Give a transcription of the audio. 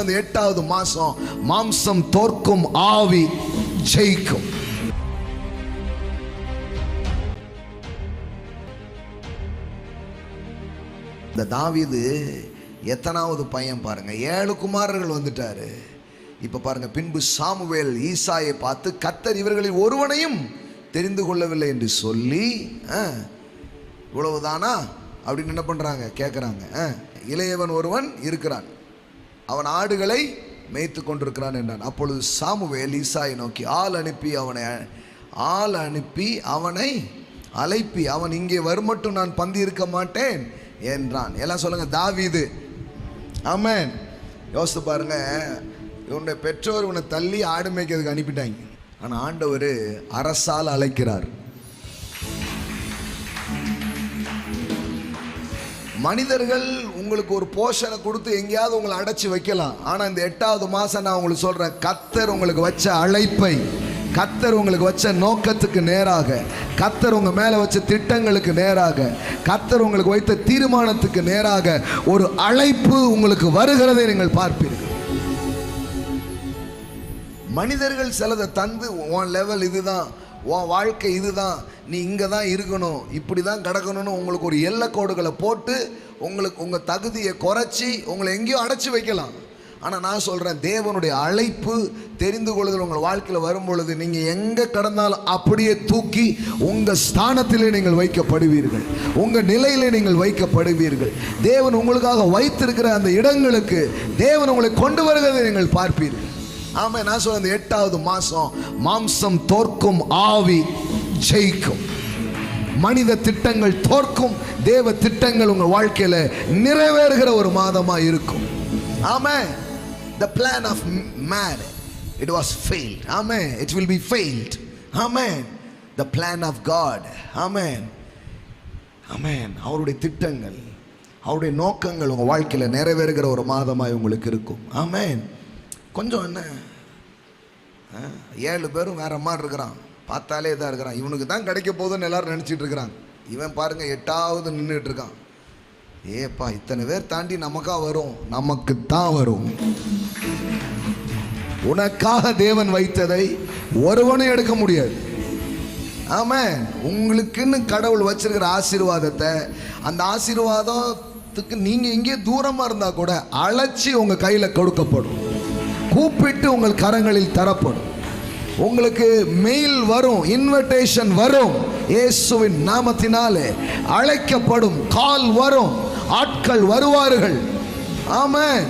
அந்த 8வது மாசம் மாம்சம் தோற்கும், ஆவி ஜெயிக்கும். இந்த தாவீது எத்தனாவது பையன் பாருங்க, 7 குமாரர்கள் வந்துட்டாரு. இப்ப பாருங்க, பின்பு சாமுவேல் ஈசாயை பார்த்து, கர்த்தர் இவர்களில் ஒருவனையும் தெரிந்து கொள்ளவில்லை என்று சொல்லி, இவ்வளவுதானா அப்படின்னு என்ன பண்றாங்க, கேட்குறாங்க. இளையவன் ஒருவன் இருக்கிறான், அவன் ஆடுகளை மேய்த்து கொண்டிருக்கிறான் என்றான். அப்பொழுது சாமுவேல் ஈசாயை நோக்கி, ஆள் அனுப்பி அவனை அழைப்பி, அவன் இங்கே வருமட்டும் நான் பந்தி இருக்க மாட்டேன் என்றான். எல்லாம் சொல்லுங்க, தாவீது. ஆமென். யோசித்து பாருங்க, இவனுடைய பெற்றோர் இவனை தள்ளி ஆடு மேய்க்கிறதுக்கு அனுப்பிட்டாங்க. ஆனால் ஆண்டவர் அரசால் அழைக்கிறார். மனிதர்கள் உங்களுக்கு ஒரு போஷனை கொடுத்து எங்கேயாவது உங்களை அடைச்சி வைக்கலாம். ஆனால் இந்த 8வது மாதம் நான் உங்களுக்கு சொல்கிறேன், கர்த்தர் உங்களுக்கு வச்ச அழைப்பை, கர்த்தர் உங்களுக்கு வச்ச நோக்கத்துக்கு நேராக, கர்த்தர் உங்கள் மேலே வச்ச திட்டங்களுக்கு நேராக, கர்த்தர் உங்களுக்கு வைத்த தீர்மானத்துக்கு நேராக ஒரு அழைப்பு உங்களுக்கு வருகிறதை நீங்கள் பார்ப்பீர்கள். மனிதர்கள் சிலதை தந்து, உன் லெவல் இதுதான், உன் வாழ்க்கை இதுதான், நீ இங்கே தான் இருக்கணும், இப்படி தான் கிடக்கணும்னு உங்களுக்கு ஒரு எல்லைக்கோடுகளை போட்டு உங்களுக்கு உங்கள் தகுதியை குறைச்சி உங்களை எங்கேயோ அடைச்சி வைக்கலாம். ஆனால் நான் சொல்கிறேன், தேவனுடைய அழைப்பு தெரிந்து கொள்ளுதல் உங்கள் வாழ்க்கையில் வரும் பொழுது நீங்கள் எங்கே கடந்தாலும் அப்படியே தூக்கி உங்கள் ஸ்தானத்திலே நீங்கள் வைக்கப்படுவீர்கள், உங்கள் நிலையிலே நீங்கள் வைக்கப்படுவீர்கள். தேவன் உங்களுக்காக வைத்திருக்கிற அந்த இடங்களுக்கு தேவன் உங்களை கொண்டு வருகிறதை நீங்கள் பார்ப்பீர்கள். ஆமாம், நான் சொல்ல, அந்த 8வது மாசம் மாம்சம் தோற்கும், ஆவி ஜெயிக்கும். மனித திட்டங்கள் தோற்கும், தேவ திட்டங்கள் உங்கள் வாழ்க்கையில் நிறைவேறுகிற ஒரு மாதமா இருக்கும். ஆமென். The plan of man, it was failed. Amen. It will be failed. Amen. The plan of God. Amen. Amen. அவருடைய திட்டங்கள், அவருடைய நோக்கங்கள் உங்கள் வாழ்க்கையில் நிறைவேறுகிற ஒரு மாதமாய் உங்களுக்கு இருக்கும். ஆமென். கொஞ்சம் என்ன, 7 பேரும் வேற மாதிரி இருக்கிறான், பார்த்தாலே இதாக இருக்கிறான், இவனுக்கு தான் கிடைக்க போகுதுன்னு எல்லாரும் நினச்சிட்டு இருக்கிறாங்க. இவன் பாருங்க 8வது நின்றுட்டு இருக்கான். ஏப்பா, இத்தனை பேர் தாண்டி நமக்கா வரும், நமக்கு தான் வரும். உனக்காக தேவன் வைத்ததை ஒருவனும் எடுக்க முடியாது. ஆமென். உங்களுக்குன்னு கடவுள் வச்சிருக்கிற ஆசீர்வாதத்தை, அந்த ஆசீர்வாதத்துக்கு நீங்க எங்கே தூரமா இருந்தா கூட அழைச்சி உங்க கையில கொடுக்கப்படும், கூப்பிட்டு உங்கள் கரங்களில் தரப்படும். உங்களுக்கு மெயில் வரும், இன்விடேஷன் வரும், இயேசுவின் நாமத்தினாலே அழைக்கப்படும், கால் வரும், ஆட்கள் வருவார்கள். ஆமென்.